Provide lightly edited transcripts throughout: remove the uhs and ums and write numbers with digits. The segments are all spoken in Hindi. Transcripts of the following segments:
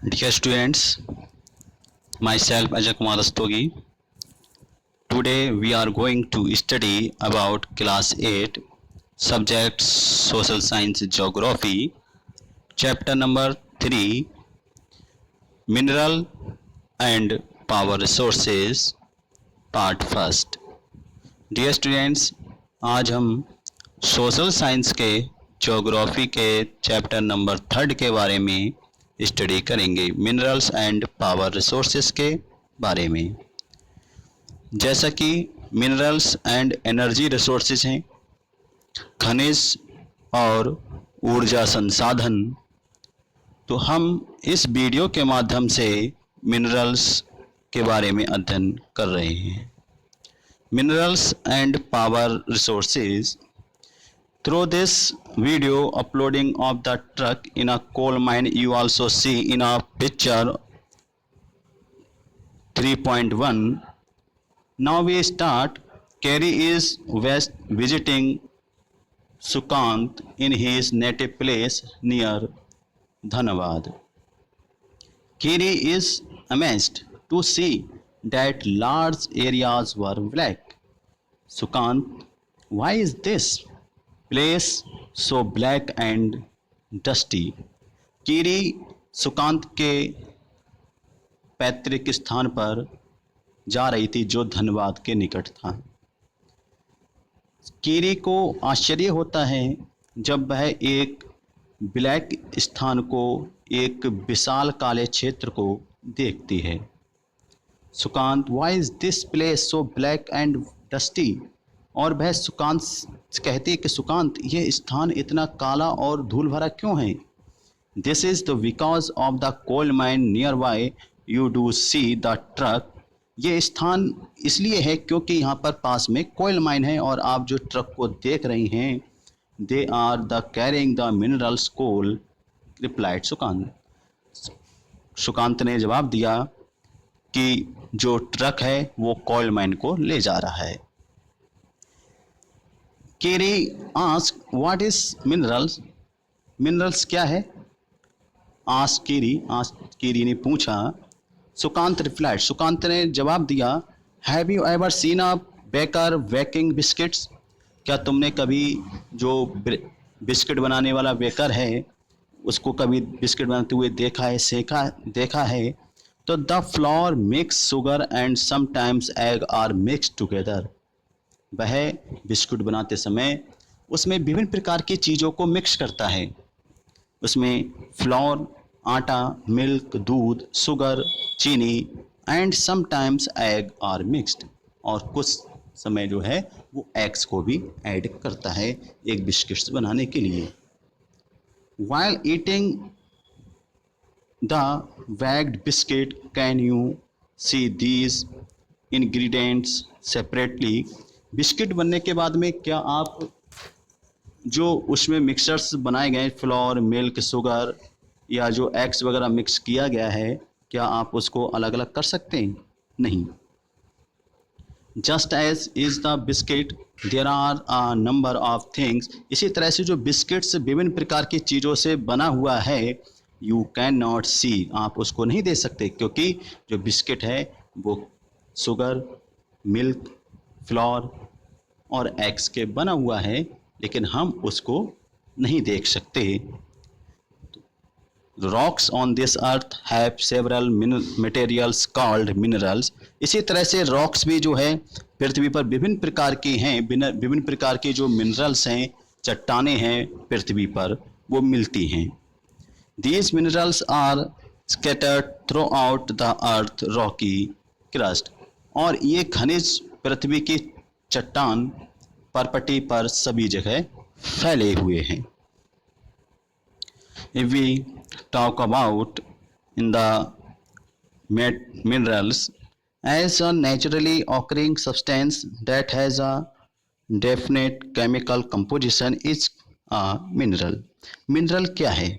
Dear students, myself Ajay Kumar Rastogi. Today we are going to study about class 8 subjects social science geography chapter number 3 mineral and power resources part first. Dear students, आज हम सोशल साइंस के ज्योग्राफी के चैप्टर नंबर 3 के बारे में स्टडी करेंगे, मिनरल्स एंड पावर रिसोर्सेज के बारे में। जैसा कि मिनरल्स एंड एनर्जी रिसोर्सेज हैं, खनिज और ऊर्जा संसाधन, तो हम इस वीडियो के माध्यम से मिनरल्स के बारे में अध्ययन कर रहे हैं। Minerals and power resources. Through this video uploading of the truck in a coal mine, you also see in a picture 3.1. Now we start. Kerry is visiting Sukant in his native place near Dhanbad. Kerry is amazed to see that large areas were black. Sukant, why is this place so black and dusty? कीरी सुकांत के पैतृक स्थान पर जा रही थी जो धनबाद के निकट था। कीरी को आश्चर्य होता है जब वह एक ब्लैक स्थान को, एक विशाल काले क्षेत्र को देखती है। Sukant, why is this place so black and dusty? और वह सुकांत कहती है कि सुकांत, ये स्थान इतना काला और धूल भरा क्यों है? This is the because of the coal mine nearby you do see the truck. ये स्थान इसलिए है क्योंकि यहाँ पर पास में कोयल माइन है और आप जो ट्रक को देख रही हैं, they are the carrying the minerals coal, replied Sukant. Sukant ने जवाब दिया कि जो ट्रक है वो कोयल माइन को ले जा रहा है। Carry ask what is minerals? Minerals क्या है? आस्क कीरी ने पूछा। सुकांत रिप्लाइड, सुकांत ने जवाब दिया, have you ever seen a baker baking biscuits? क्या तुमने कभी जो बिस्किट बनाने वाला बेकर है उसको कभी बिस्किट बनाते हुए देखा है? तो the flour mix sugar and sometimes egg are mix together. वह बिस्कुट बनाते समय उसमें विभिन्न प्रकार की चीज़ों को मिक्स करता है। उसमें फ्लोर, आटा, मिल्क, दूध, शुगर, चीनी and sometimes egg are mixed, और कुछ समय जो है वो एग्स को भी ऐड करता है एक बिस्किट्स बनाने के लिए। While eating the baked biscuit, can you see these ingredients separately? Biscuit बनने के बाद में क्या आप जो उसमें मिक्सचर्स बनाए गए, फ्लोर, मिल्क, शुगर या जो एग्स वगैरह मिक्स किया गया है, क्या आप उसको अलग अलग कर सकते हैं? नहीं। Just as is the biscuit there are a number of things. इसी तरह से जो बिस्किट्स विभिन्न प्रकार की चीज़ों से बना हुआ है, यू कैन नॉट सी, आप उसको नहीं दे सकते क्योंकि जो बिस्किट है वो शुगर, मिल्क, फ्लोर और एग्स के बना हुआ है, लेकिन हम उसको नहीं देख सकते। Rocks on this earth have several materials called minerals. इसी तरह से रॉक्स भी जो है पृथ्वी पर विभिन्न प्रकार की हैं, विभिन्न प्रकार की जो मिनरल्स हैं, चट्टानें हैं पृथ्वी पर, वो मिलती हैं। These minerals are scattered throughout the earth rocky crust. और ये खनिज पृथ्वी की चट्टान परपटी पर सभी जगह फैले हुए हैं। If we talk about in the minerals as a naturally occurring substance that has a definite chemical composition is a mineral. Mineral क्या है?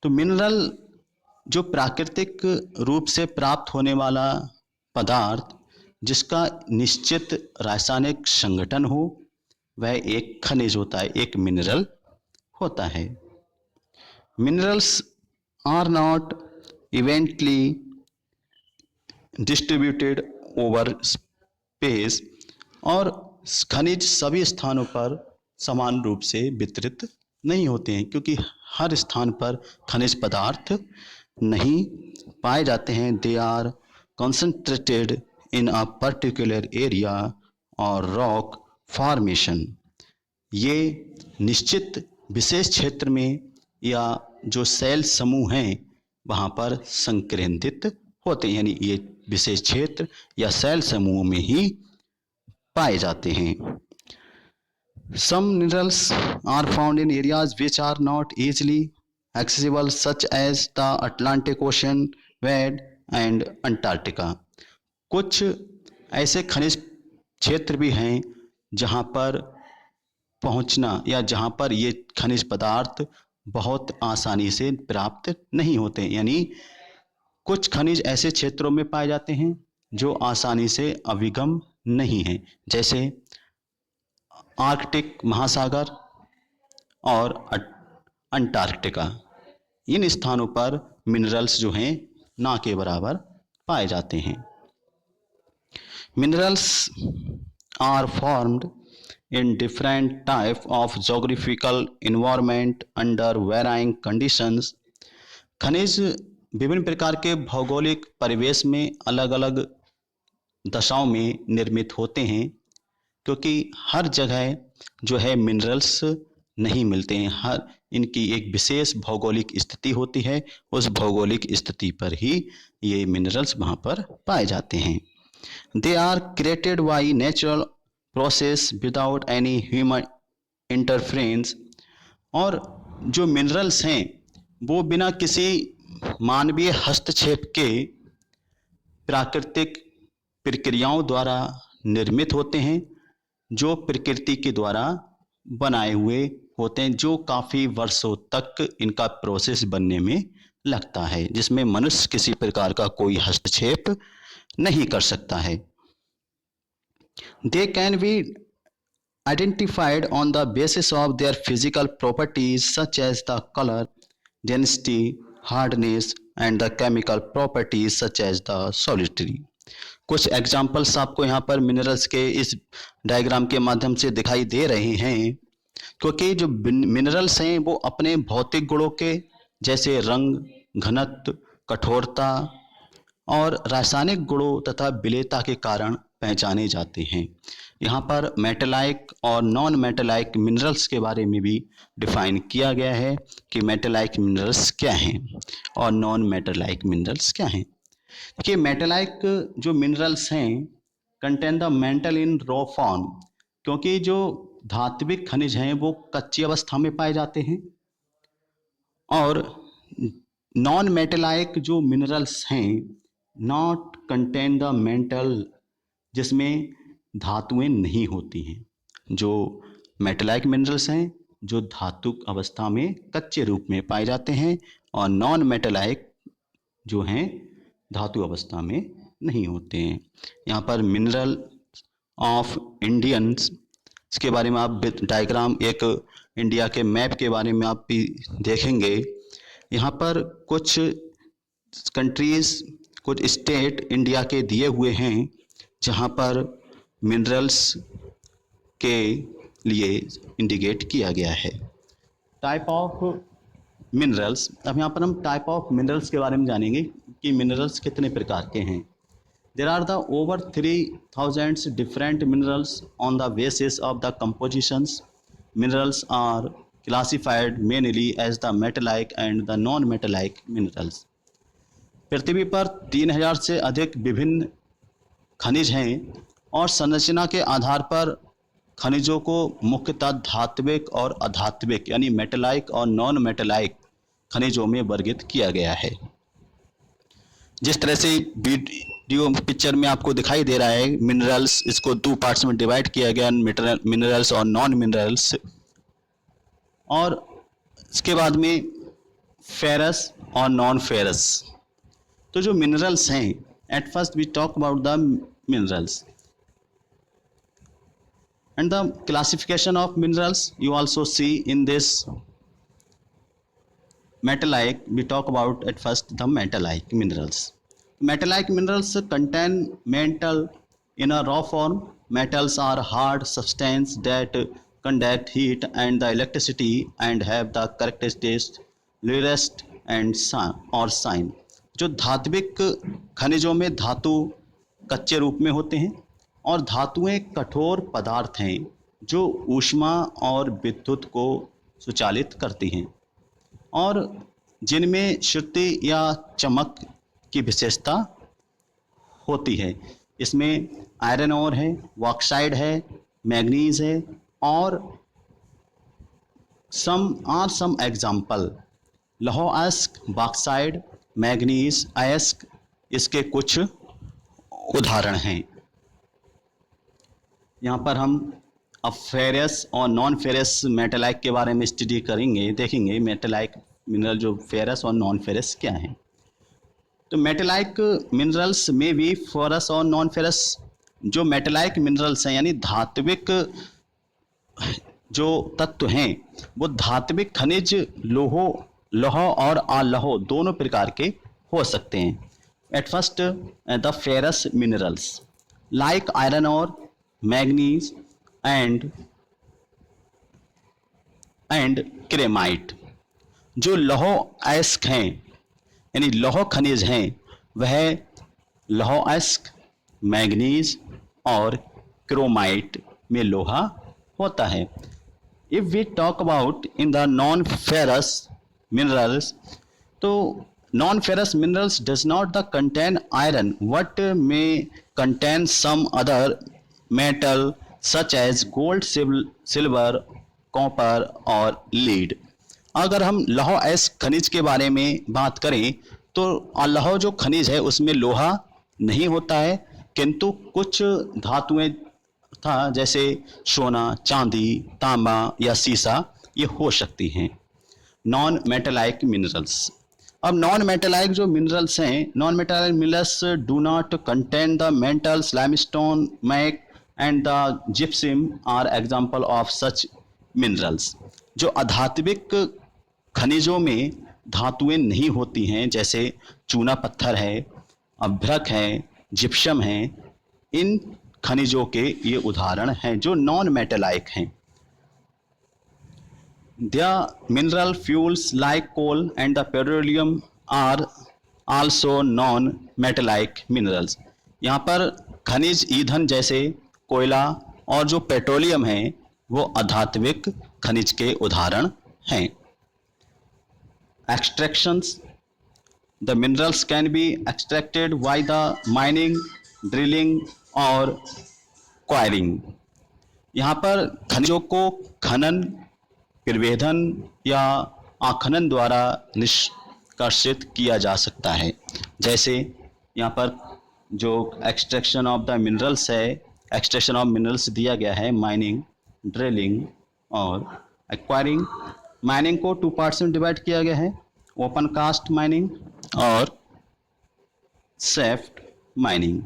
तो मिनरल जो प्राकृतिक रूप से प्राप्त होने वाला पदार्थ जिसका निश्चित रासायनिक संगठन हो, वह एक खनिज होता है, एक मिनरल होता है। Minerals are not इवेंटली distributed over space, और खनिज सभी स्थानों पर समान रूप से वितरित नहीं होते हैं, क्योंकि हर स्थान पर खनिज पदार्थ नहीं पाए जाते हैं। They are concentrated in a particular area और रॉक फॉर्मेशन। ये निश्चित विशेष क्षेत्र में या जो सेल समूह हैं वहाँ पर संकेंद्रित होते हैं, यानी ये विशेष क्षेत्र या सेल समूह में ही पाए जाते हैं। Some minerals are found in areas which are not easily accessible, such as the Atlantic Ocean, WAD and Antarctica. कुछ ऐसे खनिज क्षेत्र भी हैं जहाँ पर पहुँचना या जहाँ पर ये खनिज पदार्थ बहुत आसानी से प्राप्त नहीं होते, यानी कुछ खनिज ऐसे क्षेत्रों में पाए जाते हैं जो आसानी से अभिगम नहीं हैं, जैसे आर्कटिक महासागर और अंटार्कटिका। इन स्थानों पर मिनरल्स जो हैं ना के बराबर पाए जाते हैं। Minerals are formed in different type of geographical environment under varying conditions. खनिज विभिन्न प्रकार के भौगोलिक परिवेश में अलग अलग दशाओं में निर्मित होते हैं, क्योंकि हर जगह जो है मिनरल्स नहीं मिलते हैं। हर इनकी एक विशेष भौगोलिक स्थिति होती है, उस भौगोलिक स्थिति पर ही ये मिनरल्स वहाँ पर पाए जाते हैं। They are created by natural process without any human interference. और जो मिनरल्स हैं वो बिना किसी मानवीय हस्तक्षेप के प्राकृतिक प्रक्रियाओं द्वारा निर्मित होते हैं, जो प्रकृति के द्वारा बनाए हुए होते हैं, जो काफ़ी वर्षों तक इनका प्रोसेस बनने में लगता है, जिसमें मनुष्य किसी प्रकार का कोई हस्तक्षेप नहीं कर सकता है। They can be identified on the basis of their physical properties such as the color, density, hardness and the chemical properties such as the solidity. कुछ एग्जाम्पल्स आपको यहाँ पर मिनरल्स के इस डायग्राम के माध्यम से दिखाई दे रहे हैं, क्योंकि जो मिनरल्स हैं वो अपने भौतिक गुणों के जैसे रंग, घनत्व, कठोरता और रासायनिक गुणों तथा विलेयता के कारण पहचाने जाते हैं। यहाँ पर मेटेलाइक और नॉन मेटेलाइक मिनरल्स के बारे में भी डिफाइन किया गया है कि मेटेलाइक मिनरल्स क्या हैं और नॉन मेटेलाइक मिनरल्स क्या हैं। देखिए, मेटेलाइक जो मिनरल्स हैं contain the metal in raw form, क्योंकि जो धात्विक खनिज हैं वो कच्ची अवस्था में पाए जाते हैं, और नॉन मेटेलाइक जो मिनरल्स हैं नॉट कंटेन द मेटल, जिसमें धातुएं नहीं होती हैं। जो मेटेलाइक मिनरल्स हैं जो धातुक अवस्था में कच्चे रूप में पाए जाते हैं, और नॉन मेटेलाइक जो हैं धातु अवस्था में नहीं होते हैं। यहाँ पर मिनरल ऑफ इंडियंस इसके बारे में आप डायग्राम एक इंडिया के मैप के बारे में आप भी देखेंगे। यहाँ पर कुछ कंट्रीज, कुछ स्टेट इंडिया के दिए हुए हैं जहाँ पर मिनरल्स के लिए इंडिकेट किया गया है। टाइप ऑफ मिनरल्स, अब यहाँ पर हम टाइप ऑफ मिनरल्स के बारे में जानेंगे कि मिनरल्स कितने प्रकार के हैं। There are the over 3000 different minerals on the basis of the compositions. Minerals are classified mainly as the metallic and the non metallic minerals. पृथ्वी पर 3000 से अधिक विभिन्न खनिज हैं, और संरचना के आधार पर खनिजों को मुख्यतः धात्विक और अधात्विक यानी मेटेलाइक और नॉन मेटेलाइक खनिजों में वर्गीकृत किया गया है। जिस तरह से वीडियो पिक्चर में आपको दिखाई दे रहा है, मिनरल्स इसको 2 पार्ट्स में डिवाइड किया गया, मिनरल्स और नॉन मिनरल्स, और इसके बाद में फेरस और नॉन फेरस। तो जो मिनरल्स हैं, at first we talk about the minerals and the classification of minerals you also see in this metallic, we talk about at first the metallic minerals. Metallic minerals contain metal in a raw form. Metals are hard substance that conduct heat and the electricity and have the characteristics lustrous and shine. जो धात्विक खनिजों में धातु कच्चे रूप में होते हैं और धातुएं कठोर पदार्थ हैं जो ऊष्मा और विद्युत को सुचालित करती हैं और जिनमें श्रुति या चमक की विशेषता होती है। इसमें आयरन ओर है, बॉक्साइड है, मैग्नीज है और सम एग्जाम्पल लौह अयस्क, बॉक्साइड, मैग्नीज, अयस्क इसके कुछ उदाहरण हैं। यहाँ पर हम अब फेरस और नॉन फेरस मेटालाइक के बारे में स्टडी करेंगे, देखेंगे मेटालाइक मिनरल जो फेरस और नॉन फेरस क्या हैं। तो मेटालाइक मिनरल्स में भी फेरस और नॉन फेरस, जो मेटालाइक मिनरल्स हैं यानी धात्विक जो तत्व हैं वो धात्विक खनिज लौह और अलौह दोनों प्रकार के हो सकते हैं। At first the ferrous minerals like iron और मैग्नीज एंड क्रेमाइट। जो लौह अयस्क हैं यानी लौह खनिज हैं वह लौह अयस्क, मैग्नीज और क्रोमाइट में लोहा होता है। If we talk about in the non ferrous minerals, तो non ferrous minerals does not the contain iron but may contain some other metal such as gold, silver, copper और लीड। अगर हम लौह अयस्क खनिज के बारे में बात करें तो लौह जो खनिज है उसमें लोहा नहीं होता है, किंतु कुछ धातुएं था जैसे सोना, चांदी, तांबा या सीसा ये हो सकती हैं। नॉन मेटालाइक मिनरल्स, अब नॉन मेटालाइक जो मिनरल्स हैं, non metallic minerals do not contain the metals limestone, mica and the gypsum are example of such minerals. जो अधात्विक खनिजों में धातुएं नहीं होती हैं जैसे चूना पत्थर है, अभ्रक है, जिप्सम है, इन खनिजों के ये उदाहरण हैं जो नॉन मेटालाइक हैं। The mineral fuels like coal and the petroleum are also non metallic minerals. यहाँ पर खनिज ईंधन जैसे कोयला और जो पेट्रोलियम है वो अधात्विक खनिज के उदाहरण हैं। Extractions, the minerals can be extracted by the mining, drilling और क्वायरिंग। यहाँ पर खनिजों को खनन, प्रवेधन या आखनन द्वारा निष्कर्षित किया जा सकता है। जैसे यहाँ पर जो एक्सट्रैक्शन ऑफ द मिनरल्स है, एक्सट्रैक्शन ऑफ मिनरल्स दिया गया है माइनिंग, ड्रिलिंग और एक्वायरिंग। माइनिंग को 2 पार्ट्स में डिवाइड किया गया है, ओपन कास्ट माइनिंग और shaft mining.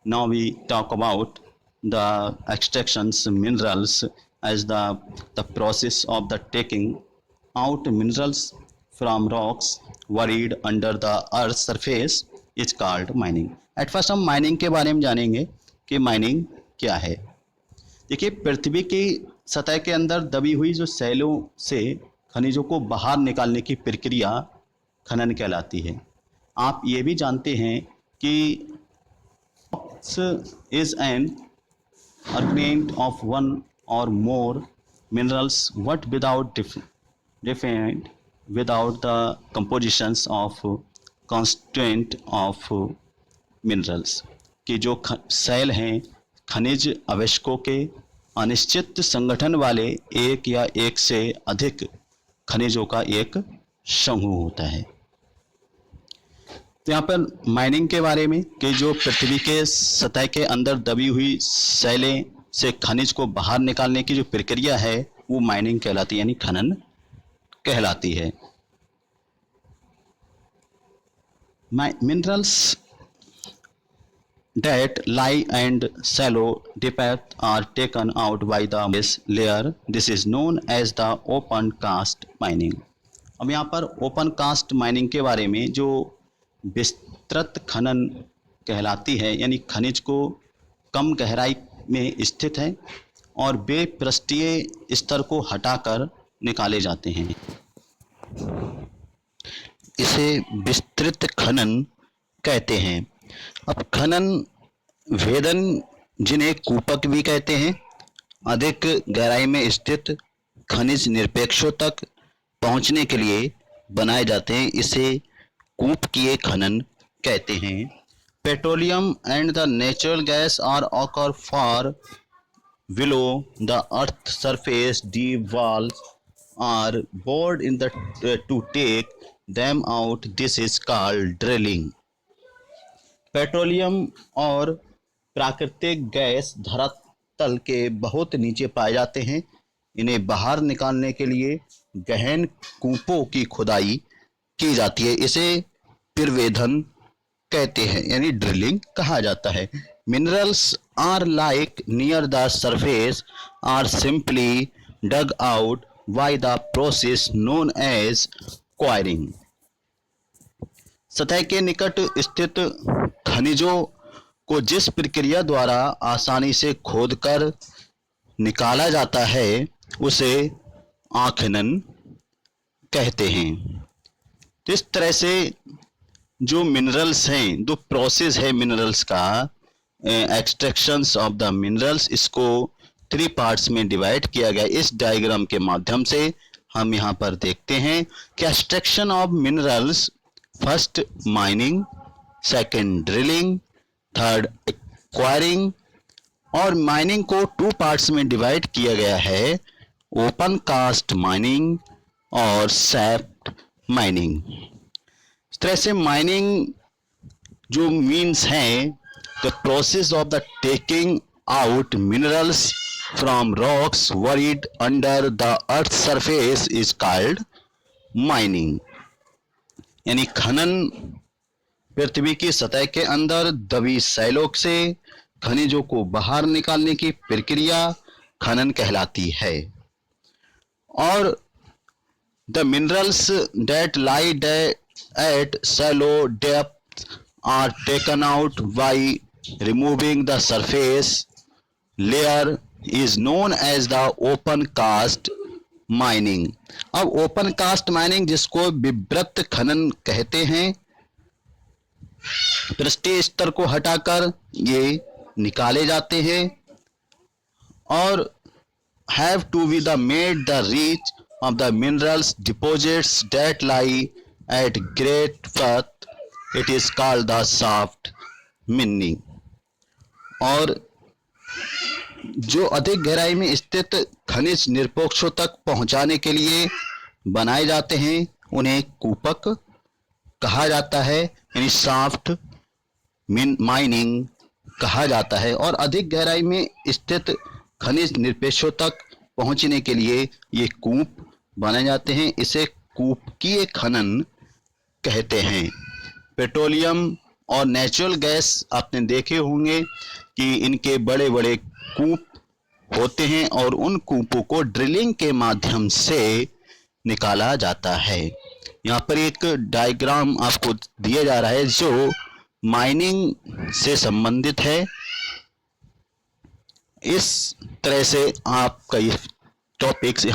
Now we talk about the extractions minerals as the process of the taking out minerals from rocks buried under the earth's surface is called mining. At first हम mining के बारे में जानेंगे कि mining क्या है। देखिए, पृथ्वी की सतह के अंदर दबी हुई जो शैलों से खनिजों को बाहर निकालने की प्रक्रिया खनन कहलाती है। आप ये भी जानते हैं कि is an aggregate of one or more minerals but defined without the compositions of constituent of minerals। कि जो शैल हैं खनिज आवश्यकों के अनिश्चित संगठन वाले एक या एक से अधिक खनिजों का एक समूह होता है। तो यहाँ पर माइनिंग के बारे में कि जो पृथ्वी के सतह के अंदर दबी हुई शैलें से खनिज को बाहर निकालने की जो प्रक्रिया है वो माइनिंग कहलाती है, यानी खनन कहलाती है। Minerals that lie and shallow depth are taken out by the base layer. This is known as the open cast mining. अब यहाँ पर ओपन कास्ट माइनिंग के बारे में, जो विस्तृत खनन कहलाती है, यानी खनिज को कम गहराई में स्थित है और वे पृष्ठीय स्तर को हटाकर निकाले जाते हैं। इसे विस्तृत खनन कहते हैं। अब खनन भेदन, जिन्हें कूपक भी कहते हैं, अधिक गहराई में स्थित खनिज निरपेक्षों तक पहुंचने के लिए बनाए जाते हैं। इसे कूपकीय खनन कहते हैं। Petroleum and the natural gas are occur for below the earth surface. Deep valves are bored in the to take them out. This is called drilling. Petroleum और प्राकृतिक गैस धरातल के बहुत नीचे पाए जाते हैं। इन्हें बाहर निकालने के लिए गहन कूपों की खुदाई की जाती है। इसे पिरवेधन कहते हैं, यानी ड्रिलिंग कहा जाता है। Minerals are like near the surface are simply dug out by the process known as quarrying. सतह के निकट स्थित खनिजों को जिस प्रक्रिया द्वारा आसानी से खोदकर निकाला जाता है उसे आखनन कहते हैं। इस तरह से जो मिनरल्स हैं, जो प्रोसेस है मिनरल्स का, एक्सट्रैक्शंस ऑफ द मिनरल्स, इसको 3 पार्ट्स में डिवाइड किया गया। इस डायग्राम के माध्यम से हम यहाँ पर देखते हैं कि extraction of minerals, first mining, second drilling, third acquiring. और माइनिंग को 2 पार्ट्स में डिवाइड किया गया है, ओपन कास्ट माइनिंग और शैफ्ट माइनिंग। इस तरह से माइनिंग जो मीन्स हैं, the process of the taking out minerals from rocks buried under the earth's surface is called mining. यानी खनन पृथ्वी की सतह के अंदर दबी शैलों से खनिजों को बाहर निकालने की प्रक्रिया खनन कहलाती है। और the minerals that lie at shallow depth are taken out by removing the surface layer is known as the open cast mining. अब ओपन कास्ट माइनिंग, जिसको विवृत खनन कहते हैं, पृष्ठीय स्तर को हटाकर ये निकाले जाते हैं और have to be the made the reach of the minerals deposits that lie at great depth. It is called the shaft mining. और जो अधिक गहराई में स्थित खनिज निरपेक्षों तक पहुंचाने के लिए बनाए जाते हैं उन्हें कूपक कहा जाता है, यानी शाफ्ट माइनिंग कहा जाता है। और अधिक गहराई में स्थित खनिज निरपेक्षों तक पहुंचने के लिए ये कूप बनाए जाते हैं। इसे कूपकीय खनन कहते हैं। पेट्रोलियम और नेचुरल गैस आपने देखे होंगे कि इनके बड़े बड़े कूप होते हैं और उन कूपों को ड्रिलिंग के माध्यम से निकाला जाता है। यहाँ पर एक डायग्राम आपको दिया जा रहा है जो माइनिंग से संबंधित है। इस तरह से आपका ये टॉपिक्स